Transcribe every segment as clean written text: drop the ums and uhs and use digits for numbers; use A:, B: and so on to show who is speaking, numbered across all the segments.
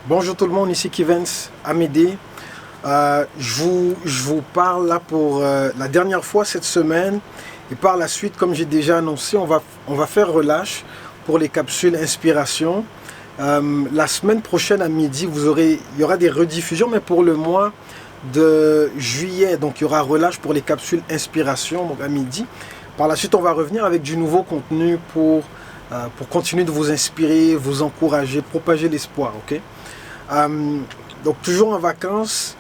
A: Bonjour tout le monde, ici Kivens Amédée. Je vous parle là pour la dernière fois cette semaine et par la suite, comme j'ai déjà annoncé, on va faire relâche pour les capsules inspiration. La semaine prochaine à midi, il y aura des rediffusions, mais pour le mois de juillet, donc il y aura relâche pour les capsules inspiration, donc à midi. Par la suite, on va revenir avec du nouveau contenu pour continuer de vous inspirer, vous encourager, propager l'espoir, ok? Donc toujours en vacances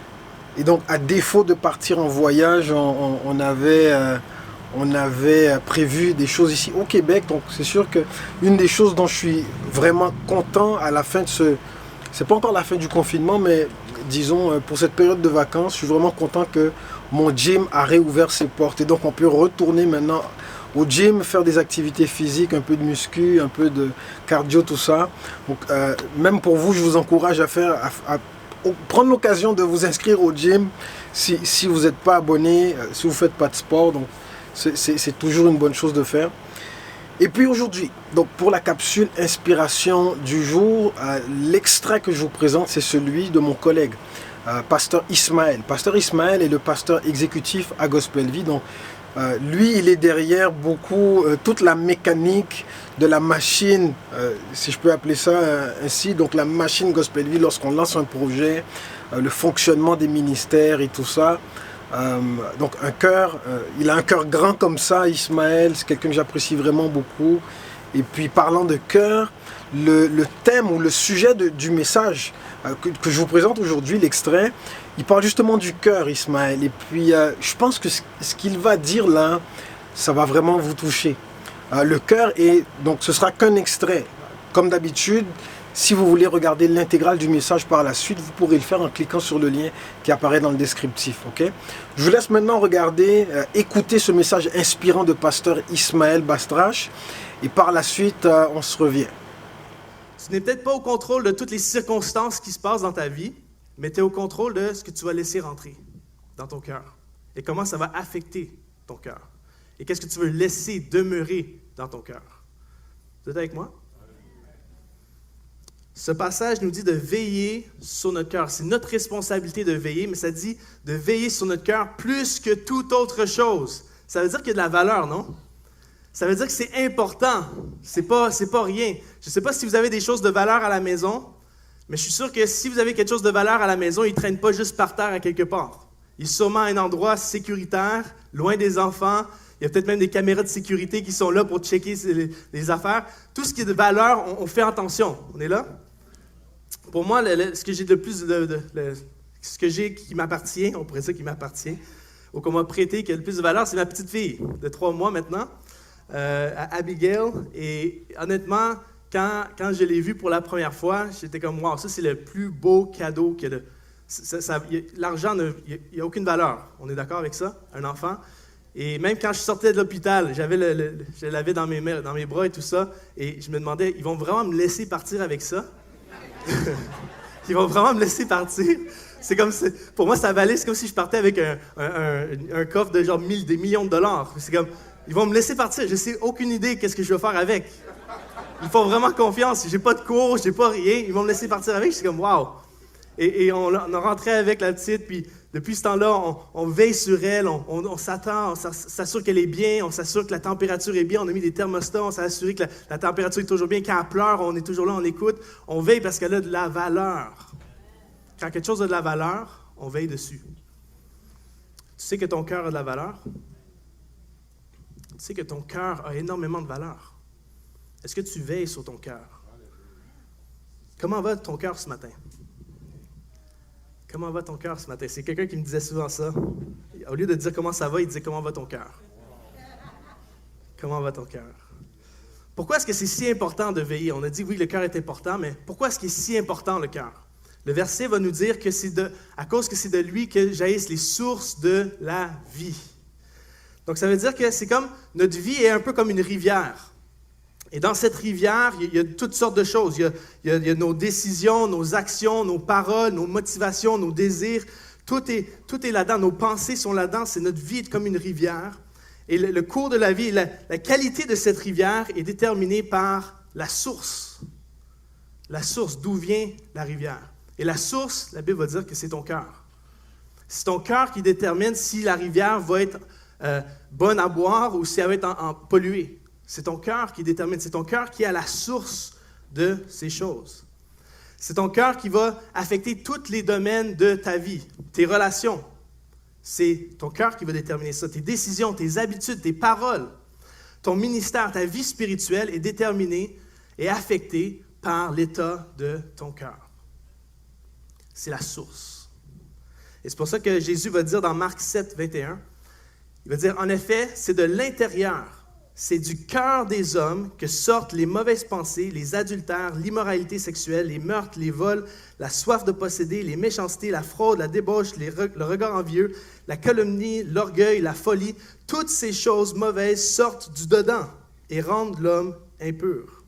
A: et donc à défaut de partir en voyage, on avait prévu des choses ici au Québec. Donc c'est sûr que une des choses dont je suis vraiment content à la fin de c'est pas encore la fin du confinement, mais disons pour cette période de vacances, je suis vraiment content que mon gym a réouvert ses portes et donc on peut retourner maintenant au gym, faire des activités physiques, un peu de muscu, un peu de cardio, tout ça. Donc, même pour vous, je vous encourage à prendre l'occasion de vous inscrire au gym si vous n'êtes pas abonné, si vous ne faites pas de sport. Donc, c'est toujours une bonne chose de faire. Et puis aujourd'hui, donc pour la capsule inspiration du jour, l'extrait que je vous présente, c'est celui de mon collègue, pasteur Ismaël. Pasteur Ismaël est le pasteur exécutif à Gospel Vie. Donc, lui, il est derrière toute la mécanique de la machine, si je peux appeler ça ainsi, donc la machine Gospel Vie lorsqu'on lance un projet, le fonctionnement des ministères et tout ça. Donc il a un cœur grand comme ça, Ismaël, c'est quelqu'un que j'apprécie vraiment beaucoup. Et puis parlant de cœur, le thème ou le sujet du message que je vous présente aujourd'hui, l'extrait, il parle justement du cœur, Ismaël. Et puis je pense que ce qu'il va dire là, ça va vraiment vous toucher. Le cœur, donc ce sera qu'un extrait. Comme d'habitude, si vous voulez regarder l'intégrale du message par la suite, vous pourrez le faire en cliquant sur le lien qui apparaît dans le descriptif. Okay? Je vous laisse maintenant écouter ce message inspirant de pasteur Ismaël Bastrache. Et par la suite, on se revient.
B: Tu n'es peut-être pas au contrôle de toutes les circonstances qui se passent dans ta vie, mais tu es au contrôle de ce que tu vas laisser rentrer dans ton cœur et comment ça va affecter ton cœur. Et qu'est-ce que tu veux laisser demeurer dans ton cœur. Vous êtes avec moi? Ce passage nous dit de veiller sur notre cœur. C'est notre responsabilité de veiller, mais ça dit de veiller sur notre cœur plus que toute autre chose. Ça veut dire qu'il y a de la valeur, non? Ça veut dire que c'est important. C'est pas rien. Je ne sais pas si vous avez des choses de valeur à la maison, mais je suis sûr que si vous avez quelque chose de valeur à la maison, il ne traîne pas juste par terre à quelque part. Il est sûrement à un endroit sécuritaire, loin des enfants. Il y a peut-être même des caméras de sécurité qui sont là pour checker les affaires. Tout ce qui est de valeur, on fait attention. On est là? Pour moi, ce que j'ai de plus, ce que j'ai qui m'appartient, on pourrait dire qui m'appartient, ou qu'on m'a prêté, qui a le plus de valeur, c'est ma petite fille de 3 mois maintenant, Abigail. Et honnêtement, quand je l'ai vue pour la première fois, j'étais comme, wow, ça c'est le plus beau cadeau que l'argent, il n'y a aucune valeur. On est d'accord avec ça? Un enfant. Et même quand je sortais de l'hôpital, je l'avais dans mes bras et tout ça, et je me demandais, ils vont vraiment me laisser partir avec ça? Ils vont vraiment me laisser partir? C'est comme pour moi, ça valait, c'est comme si je partais avec un coffre de genre des millions de dollars. C'est comme, ils vont me laisser partir, je sais aucune idée qu'est-ce que je vais faire avec. Ils font vraiment confiance, j'ai pas de cours, j'ai pas rien, ils vont me laisser partir avec, je suis comme, wow! Et on rentrait avec la petite, puis depuis ce temps-là, on veille sur elle, on s'attend, on s'assure qu'elle est bien, on s'assure que la température est bien, on a mis des thermostats, on s'est assuré que la température est toujours bien, quand elle pleure, on est toujours là, on écoute, on veille parce qu'elle a de la valeur. Quand quelque chose a de la valeur, on veille dessus. Tu sais que ton cœur a de la valeur? Tu sais que ton cœur a énormément de valeur. Est-ce que tu veilles sur ton cœur? Comment va ton cœur ce matin? Comment va ton cœur ce matin? C'est quelqu'un qui me disait souvent ça. Au lieu de dire comment ça va, il disait comment va ton cœur? Comment va ton cœur? Pourquoi est-ce que c'est si important de veiller? On a dit oui, le cœur est important, mais pourquoi est-ce qu'il est si important le cœur? Le verset va nous dire que à cause que c'est de lui que jaillissent les sources de la vie. Donc ça veut dire que c'est comme, notre vie est un peu comme une rivière. Et dans cette rivière, il y a toutes sortes de choses. Il y a nos décisions, nos actions, nos paroles, nos motivations, nos désirs. Tout est là-dedans. Nos pensées sont là-dedans. C'est notre vie est comme une rivière. Et le cours de la vie, la qualité de cette rivière est déterminée par la source. La source, d'où vient la rivière. Et la source, la Bible va dire que c'est ton cœur. C'est ton cœur qui détermine si la rivière va être bonne à boire ou si elle va être polluée. C'est ton cœur qui détermine. C'est ton cœur qui est à la source de ces choses. C'est ton cœur qui va affecter tous les domaines de ta vie, tes relations. C'est ton cœur qui va déterminer ça. Tes décisions, tes habitudes, tes paroles, ton ministère, ta vie spirituelle est déterminée et affectée par l'état de ton cœur. C'est la source. Et c'est pour ça que Jésus va dire dans Marc 7, 21, il va dire, en effet, c'est de l'intérieur, c'est du cœur des hommes que sortent les mauvaises pensées, les adultères, l'immoralité sexuelle, les meurtres, les vols, la soif de posséder, les méchancetés, la fraude, la débauche, le regard envieux, la calomnie, l'orgueil, la folie. Toutes ces choses mauvaises sortent du dedans et rendent l'homme impur.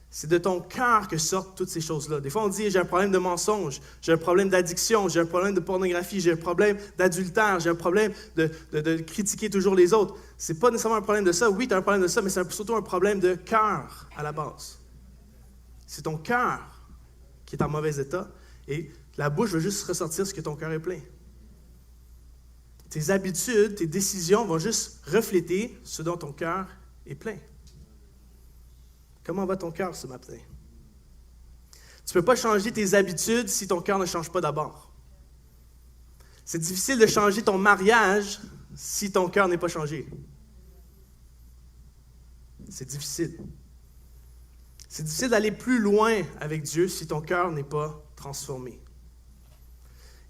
B: C'est de ton cœur que sortent toutes ces choses-là. Des fois, on dit, j'ai un problème de mensonge, j'ai un problème d'addiction, j'ai un problème de pornographie, j'ai un problème d'adultère, j'ai un problème de critiquer toujours les autres. Ce n'est pas nécessairement un problème de ça. Oui, tu as un problème de ça, mais c'est surtout un problème de cœur à la base. C'est ton cœur qui est en mauvais état et la bouche va juste ressortir ce que ton cœur est plein. Tes habitudes, tes décisions vont juste refléter ce dont ton cœur est plein. Comment va ton cœur ce matin? Tu ne peux pas changer tes habitudes si ton cœur ne change pas d'abord. C'est difficile de changer ton mariage si ton cœur n'est pas changé. C'est difficile. C'est difficile d'aller plus loin avec Dieu si ton cœur n'est pas transformé.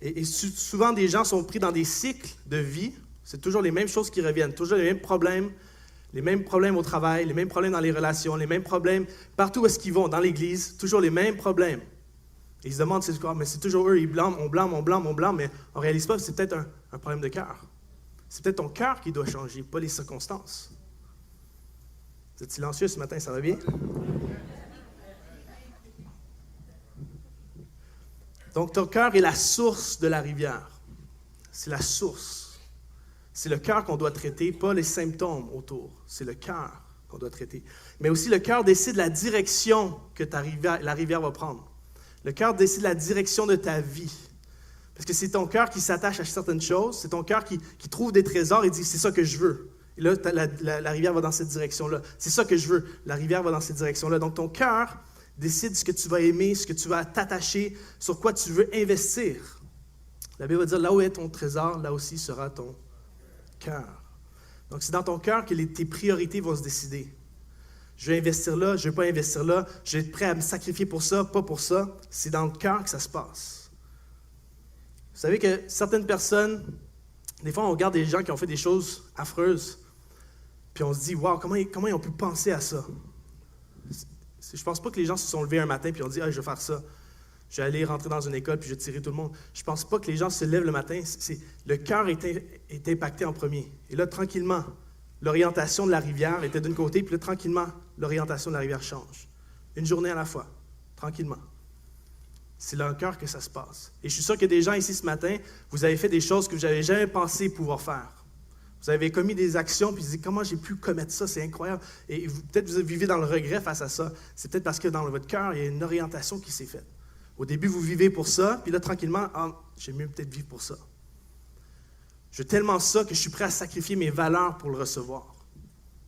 B: Et souvent, des gens sont pris dans des cycles de vie. C'est toujours les mêmes choses qui reviennent, toujours les mêmes problèmes au travail, les mêmes problèmes dans les relations, les mêmes problèmes partout où est-ce qu'ils vont, dans l'église, toujours les mêmes problèmes. Et ils se demandent, c'est quoi? Mais c'est toujours eux, ils blâment, on blâme, mais on ne réalise pas que c'est peut-être un problème de cœur. C'est peut-être ton cœur qui doit changer, pas les circonstances. Vous êtes silencieux ce matin, ça va bien? Donc, ton cœur est la source de la rivière. C'est la source. C'est le cœur qu'on doit traiter, pas les symptômes autour. C'est le cœur qu'on doit traiter. Mais aussi, le cœur décide la direction que la rivière va prendre. Le cœur décide la direction de ta vie. Parce que c'est ton cœur qui s'attache à certaines choses. C'est ton cœur qui trouve des trésors et dit, c'est ça que je veux. Et là, la rivière va dans cette direction-là. C'est ça que je veux. La rivière va dans cette direction-là. Donc, ton cœur décide ce que tu vas aimer, ce que tu vas t'attacher, sur quoi tu veux investir. La Bible va dire, là où est ton trésor, là aussi sera ton cœur. Donc, c'est dans ton cœur que tes priorités vont se décider. Je vais investir là, je ne vais pas investir là, je vais être prêt à me sacrifier pour ça, pas pour ça. C'est dans le cœur que ça se passe. Vous savez que certaines personnes, des fois, on regarde des gens qui ont fait des choses affreuses, puis on se dit, wow, comment ils ont pu penser à ça? Je ne pense pas que les gens se sont levés un matin et ont dit, je vais faire ça. Je vais aller rentrer dans une école puis je vais tirer tout le monde. Je ne pense pas que les gens se lèvent le matin. Le cœur est impacté en premier. Et là, tranquillement, l'orientation de la rivière était d'un côté, puis là, tranquillement, l'orientation de la rivière change. Une journée à la fois, tranquillement. C'est dans le cœur que ça se passe. Et je suis sûr qu'il y a des gens ici ce matin, vous avez fait des choses que vous n'avez jamais pensé pouvoir faire. Vous avez commis des actions, puis vous dites, comment j'ai pu commettre ça? C'est incroyable. Et peut-être vous vivez dans le regret face à ça. C'est peut-être parce que dans votre cœur, il y a une orientation qui s'est faite. Au début, vous vivez pour ça, puis là, tranquillement, j'ai mieux peut-être vivre pour ça. Je veux tellement ça que je suis prêt à sacrifier mes valeurs pour le recevoir,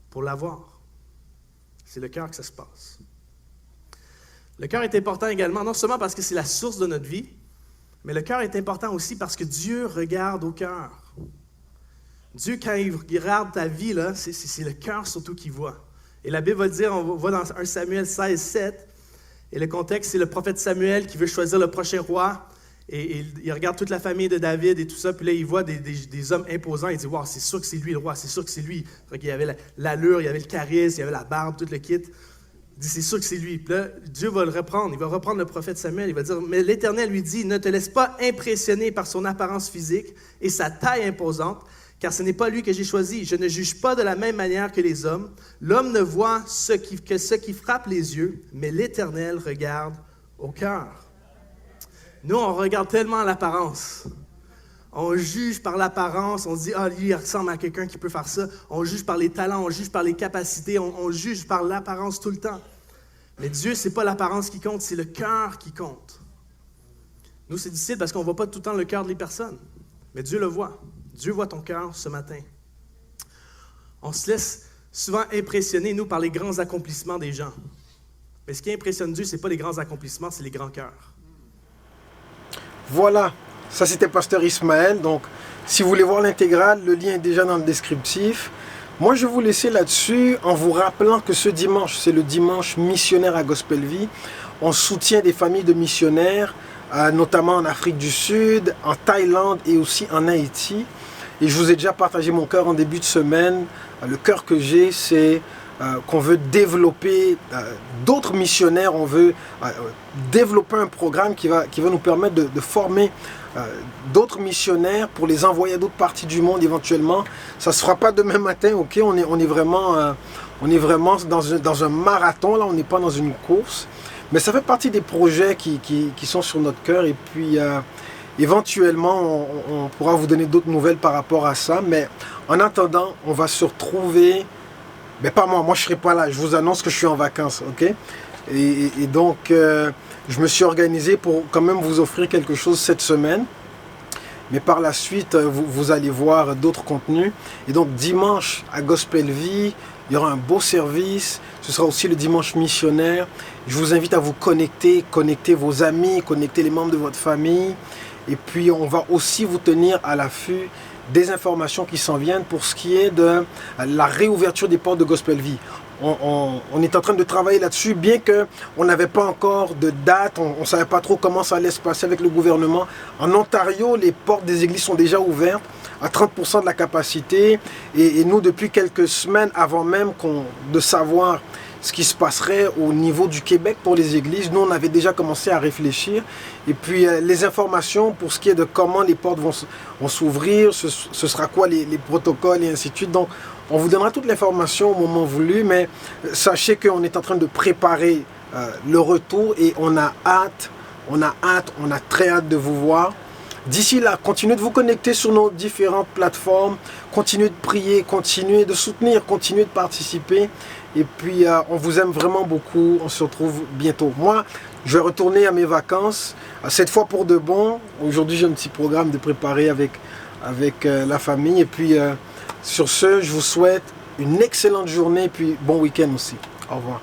B: pour l'avoir. C'est le cœur que ça se passe. Le cœur est important également, non seulement parce que c'est la source de notre vie, mais le cœur est important aussi parce que Dieu regarde au cœur. Dieu, quand il regarde ta vie, là, c'est le cœur surtout qu'il voit. Et la Bible va dire, on voit dans 1 Samuel 16, 7, et le contexte, c'est le prophète Samuel qui veut choisir le prochain roi, et il regarde toute la famille de David et tout ça, puis là, il voit des hommes imposants, il dit, wow, c'est sûr que c'est lui le roi, c'est sûr que c'est lui. Il y avait l'allure, il y avait le charisme, il y avait la barbe, tout le kit. Il dit, c'est sûr que c'est lui. Puis là, Dieu va le reprendre, il va reprendre le prophète Samuel, il va dire, mais l'Éternel lui dit, ne te laisse pas impressionner par son apparence physique et sa taille imposante, car ce n'est pas lui que j'ai choisi. Je ne juge pas de la même manière que les hommes. L'homme ne voit que ce qui frappe les yeux, mais l'Éternel regarde au cœur. Nous, on regarde tellement l'apparence. On juge par l'apparence. On se dit, lui, il ressemble à quelqu'un qui peut faire ça. On juge par les talents, on juge par les capacités, on juge par l'apparence tout le temps. Mais Dieu, ce n'est pas l'apparence qui compte, c'est le cœur qui compte. Nous, c'est difficile parce qu'on ne voit pas tout le temps le cœur des personnes. Mais Dieu le voit. Dieu voit ton cœur ce matin. On se laisse souvent impressionner, nous, par les grands accomplissements des gens. Mais ce qui impressionne Dieu, ce n'est pas les grands accomplissements, c'est les grands cœurs.
A: Voilà, ça c'était Pasteur Ismaël. Donc, si vous voulez voir l'intégrale, le lien est déjà dans le descriptif. Moi, je vais vous laisser là-dessus en vous rappelant que ce dimanche, c'est le dimanche missionnaire à Gospel Vie. On soutient des familles de missionnaires, notamment en Afrique du Sud, en Thaïlande et aussi en Haïti. Et je vous ai déjà partagé mon cœur en début de semaine. Le cœur que j'ai, c'est qu'on veut développer d'autres missionnaires. On veut développer un programme qui va nous permettre de former d'autres missionnaires pour les envoyer à d'autres parties du monde éventuellement. Ça ne se fera pas demain matin, ok? On est vraiment dans un marathon, là, on n'est pas dans une course. Mais ça fait partie des projets qui sont sur notre cœur. Et puis, éventuellement, on pourra vous donner d'autres nouvelles par rapport à ça. Mais en attendant, on va se retrouver... Mais pas moi je ne serai pas là. Je vous annonce que je suis en vacances, ok? Et donc, je me suis organisé pour quand même vous offrir quelque chose cette semaine. Mais par la suite, vous allez voir d'autres contenus. Et donc, dimanche, à Gospel Vie, il y aura un beau service. Ce sera aussi le dimanche missionnaire. Je vous invite à vous connecter vos amis, connecter les membres de votre famille. Et puis, on va aussi vous tenir à l'affût des informations qui s'en viennent pour ce qui est de la réouverture des portes de Gospel Vie. On est en train de travailler là-dessus, bien qu'on n'avait pas encore de date, on ne savait pas trop comment ça allait se passer avec le gouvernement. En Ontario, les portes des églises sont déjà ouvertes à 30% de la capacité. Et nous, depuis quelques semaines, avant même de savoir ce qui se passerait au niveau du Québec pour les églises, nous, on avait déjà commencé à réfléchir. Et puis, les informations pour ce qui est de comment les portes vont s'ouvrir, ce sera quoi les protocoles et ainsi de suite. Donc, on vous donnera toute l'information au moment voulu, mais sachez qu'on est en train de préparer le retour et on a très hâte de vous voir. D'ici là, continuez de vous connecter sur nos différentes plateformes, continuez de prier, continuez de soutenir, continuez de participer. Et puis, on vous aime vraiment beaucoup. On se retrouve bientôt. Moi, je vais retourner à mes vacances, cette fois pour de bon. Aujourd'hui, j'ai un petit programme de préparer avec la famille. Et puis, sur ce, je vous souhaite une excellente journée et puis bon week-end aussi. Au revoir.